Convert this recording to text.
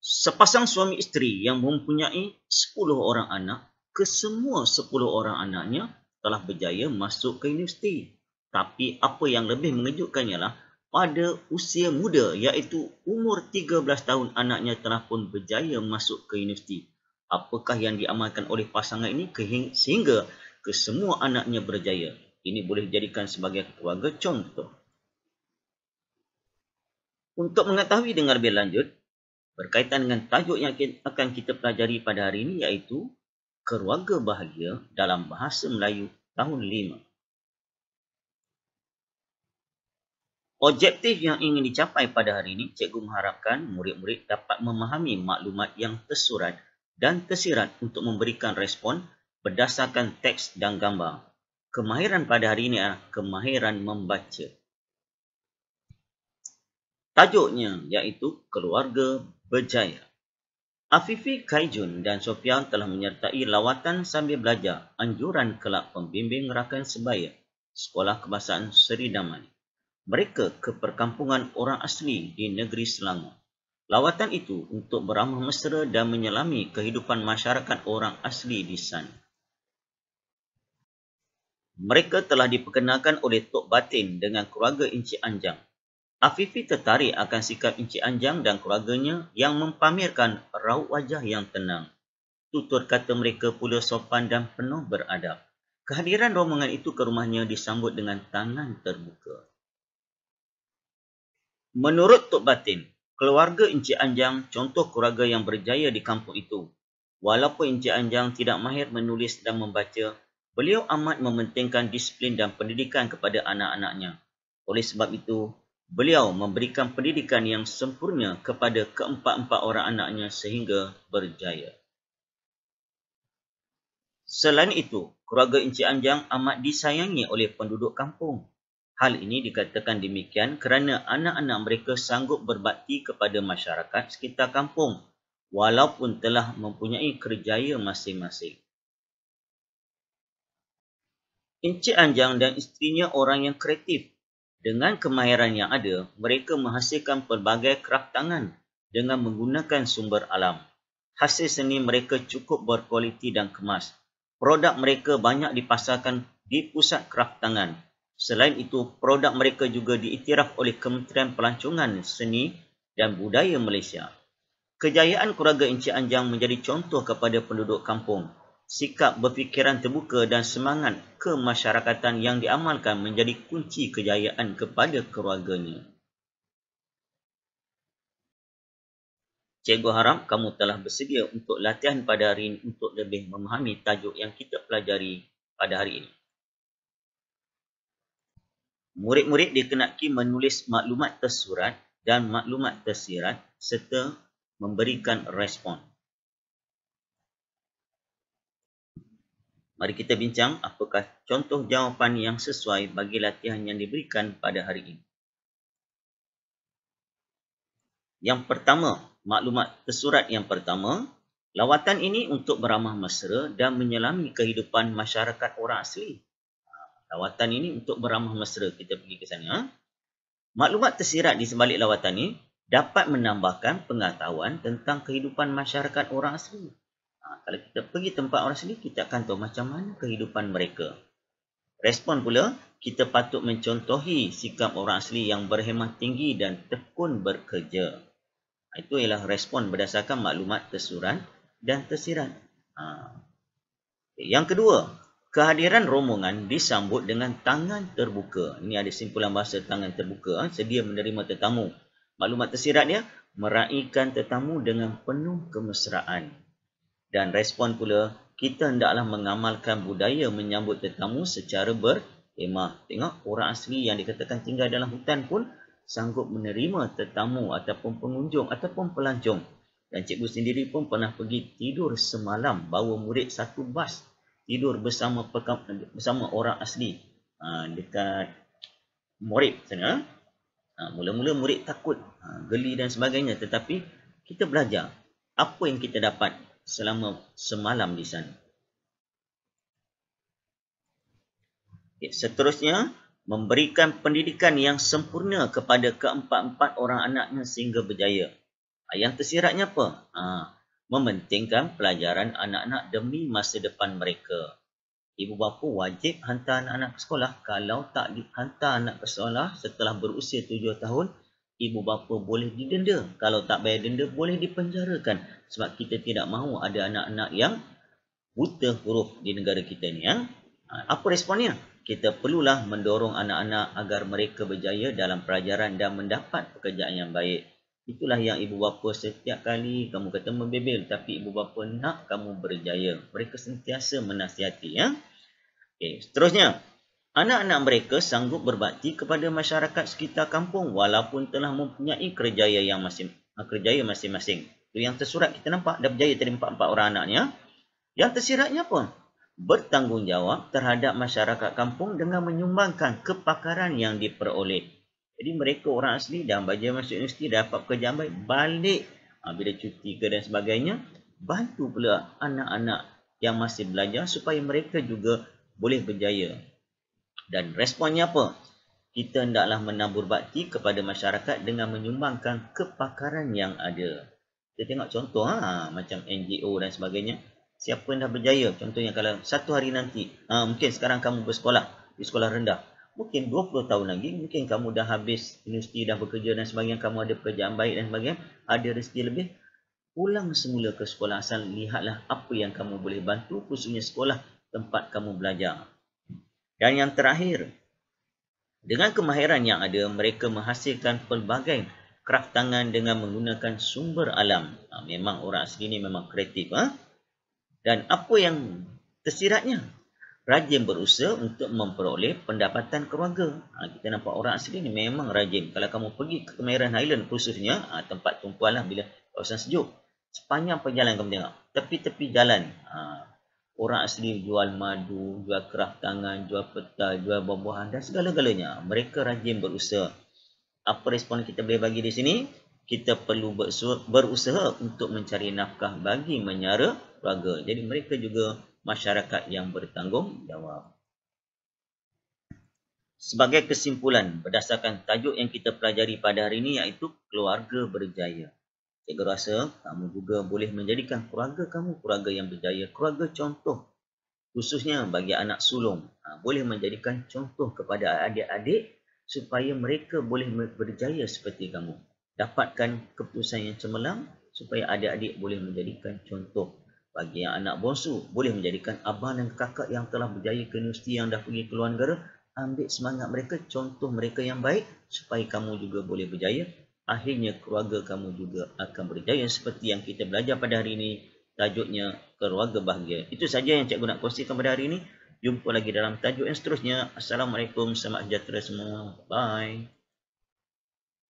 Sepasang suami isteri yang mempunyai 10 orang anak, kesemua 10 orang anaknya telah berjaya masuk ke universiti. Tapi apa yang lebih mengejutkan ialah pada usia muda iaitu umur 13 tahun anaknya telah pun berjaya masuk ke universiti. Apakah yang diamalkan oleh pasangan ini sehingga kesemua anaknya berjaya? Ini boleh dijadikan sebagai keluarga contoh. Untuk mengetahui dengan lebih lanjut, berkaitan dengan tajuk yang akan kita pelajari pada hari ini iaitu keluarga bahagia dalam bahasa Melayu tahun 5. Objektif yang ingin dicapai pada hari ini, cikgu mengharapkan murid-murid dapat memahami maklumat yang tersurat dan tersirat untuk memberikan respon berdasarkan teks dan gambar. Kemahiran pada hari ini adalah kemahiran membaca. Tajuknya iaitu keluarga berjaya. Afifi, Kaijun dan Sofian telah menyertai lawatan sambil belajar anjuran kelab pembimbing rakan sebaya Sekolah Kebahasaan Seri Damai. Mereka ke perkampungan orang asli di negeri Selangor. Lawatan itu untuk beramah mesra dan menyelami kehidupan masyarakat orang asli di sana. Mereka telah diperkenalkan oleh Tok Batin dengan keluarga Encik Anjang. Afifi tertarik akan sikap Encik Anjang dan keluarganya yang mempamerkan raut wajah yang tenang. Tutur kata mereka pula sopan dan penuh beradab. Kehadiran rombongan itu ke rumahnya disambut dengan tangan terbuka. Menurut Tok Batin, keluarga Encik Anjang contoh keluarga yang berjaya di kampung itu. Walaupun Encik Anjang tidak mahir menulis dan membaca, beliau amat mementingkan disiplin dan pendidikan kepada anak-anaknya. Oleh sebab itu, beliau memberikan pendidikan yang sempurna kepada keempat-empat orang anaknya sehingga berjaya. Selain itu, keluarga Encik Anjang amat disayangi oleh penduduk kampung. Hal ini dikatakan demikian kerana anak-anak mereka sanggup berbakti kepada masyarakat sekitar kampung walaupun telah mempunyai kerjaya masing-masing. Encik Anjang dan isterinya orang yang kreatif. Dengan kemahiran yang ada, mereka menghasilkan pelbagai kraft tangan dengan menggunakan sumber alam. Hasil seni mereka cukup berkualiti dan kemas. Produk mereka banyak dipasarkan di pusat kraft tangan. Selain itu, produk mereka juga diiktiraf oleh Kementerian Pelancongan Seni dan Budaya Malaysia. Kejayaan keluarga Encik Anjang menjadi contoh kepada penduduk kampung. Sikap berfikiran terbuka dan semangat kemasyarakatan yang diamalkan menjadi kunci kejayaan kepada keluarganya. Cikgu harap kamu telah bersedia untuk latihan pada hari ini untuk lebih memahami tajuk yang kita pelajari pada hari ini. Murid-murid dikenaki menulis maklumat tersurat dan maklumat tersirat serta memberikan respon. Mari kita bincang apakah contoh jawapan yang sesuai bagi latihan yang diberikan pada hari ini. Yang pertama, maklumat tersurat yang pertama, lawatan ini untuk beramah mesra dan menyelami kehidupan masyarakat orang asli. Lawatan ini untuk beramah mesra, kita pergi ke sana. Maklumat tersirat di sebalik lawatan ini dapat menambahkan pengetahuan tentang kehidupan masyarakat orang asli. Kalau kita pergi tempat orang asli, kita akan tahu macam mana kehidupan mereka. Respon pula, kita patut mencontohi sikap orang asli yang berhemah tinggi dan tekun bekerja. Itu ialah respon berdasarkan maklumat tersurat dan tersirat. Yang kedua, kehadiran rombongan disambut dengan tangan terbuka. Ini ada simpulan bahasa tangan terbuka. Sedia menerima tetamu. Maklumat tersirat dia, meraihkan tetamu dengan penuh kemesraan. Dan respon pula, kita hendaklah mengamalkan budaya menyambut tetamu secara berhemah. Tengok, orang asli yang dikatakan tinggal dalam hutan pun sanggup menerima tetamu ataupun pengunjung ataupun pelancong. Dan cikgu sendiri pun pernah pergi tidur semalam, bawa murid satu bas tidur bersama orang asli dekat Morib sana. Mula-mula murid takut, geli dan sebagainya, tetapi kita belajar apa yang kita dapat selama semalam di sana. Seterusnya, memberikan pendidikan yang sempurna kepada keempat-empat orang anaknya sehingga berjaya. Yang tersiratnya apa? Mementingkan pelajaran anak-anak demi masa depan mereka. Ibu bapa wajib hantar anak-anak ke sekolah. Kalau tak dihantar anak ke sekolah setelah berusia 7 tahun, ibu bapa boleh didenda. Kalau tak bayar denda, boleh dipenjarakan. Sebab kita tidak mahu ada anak-anak yang buta huruf di negara kita ni. Apa responnya? Kita perlulah mendorong anak-anak agar mereka berjaya dalam pelajaran dan mendapat pekerjaan yang baik. Itulah yang ibu bapa setiap kali kamu kata membebel, tapi ibu bapa nak kamu berjaya. Mereka sentiasa menasihati. Okay, seterusnya, anak-anak mereka sanggup berbakti kepada masyarakat sekitar kampung walaupun telah mempunyai kerjaya masing-masing. Itu yang tersurat kita nampak, dah berjaya tadi 4 orang anaknya. Yang tersiratnya apa? Bertanggungjawab terhadap masyarakat kampung dengan menyumbangkan kepakaran yang diperoleh. Jadi mereka orang asli dan belajar masuk universiti dapat pekerjaan baik, balik bila cuti ke dan sebagainya, bantu pula anak-anak yang masih belajar supaya mereka juga boleh berjaya. Dan responnya apa? Kita hendaklah menabur bakti kepada masyarakat dengan menyumbangkan kepakaran yang ada. Kita tengok contoh macam NGO dan sebagainya. Siapa yang dah berjaya? Contohnya kalau satu hari nanti, mungkin sekarang kamu bersekolah di sekolah rendah. Mungkin 20 tahun lagi, mungkin kamu dah habis universiti, dah bekerja dan sebagainya, kamu ada pekerjaan baik dan sebagainya, ada rezeki lebih, pulang semula ke sekolah asal, lihatlah apa yang kamu boleh bantu, khususnya sekolah tempat kamu belajar. Dan yang terakhir, dengan kemahiran yang ada, mereka menghasilkan pelbagai kraft tangan dengan menggunakan sumber alam. Memang orang asli ni memang kreatif. Dan apa yang tersiratnya? Rajin berusaha untuk memperoleh pendapatan keluarga. Kita nampak orang asli ni memang rajin. Kalau kamu pergi ke Kemahiran Highland khususnya, tempat tumpuan lah bila kawasan sejuk. Sepanjang perjalanan kamu tengok, tepi-tepi jalan, orang asli jual madu, jual kraft tangan, jual petai, jual buah-buahan dan segala-galanya. Mereka rajin berusaha. Apa respon kita boleh bagi di sini? Kita perlu berusaha untuk mencari nafkah bagi menyara keluarga. Jadi mereka juga masyarakat yang bertanggungjawab. Sebagai kesimpulan, berdasarkan tajuk yang kita pelajari pada hari ini iaitu keluarga berjaya. Cikgu rasa kamu juga boleh menjadikan keluarga kamu keluarga yang berjaya, keluarga contoh. Khususnya bagi anak sulung. Boleh menjadikan contoh kepada adik-adik supaya mereka boleh berjaya seperti kamu. Dapatkan keputusan yang cemerlang supaya adik-adik boleh menjadikan contoh. Bagi yang anak bongsu, boleh menjadikan abang dan kakak yang telah berjaya ke universiti, yang dah pergi ke luar negara. Ambil semangat mereka, contoh mereka yang baik supaya kamu juga boleh berjaya. Akhirnya keluarga kamu juga akan berjaya seperti yang kita belajar pada hari ini. Tajuknya keluarga bahagia. Itu saja yang cikgu nak kongsikan pada hari ini. Jumpa lagi dalam tajuk yang seterusnya. Assalamualaikum, selamat sejahtera semua. Bye.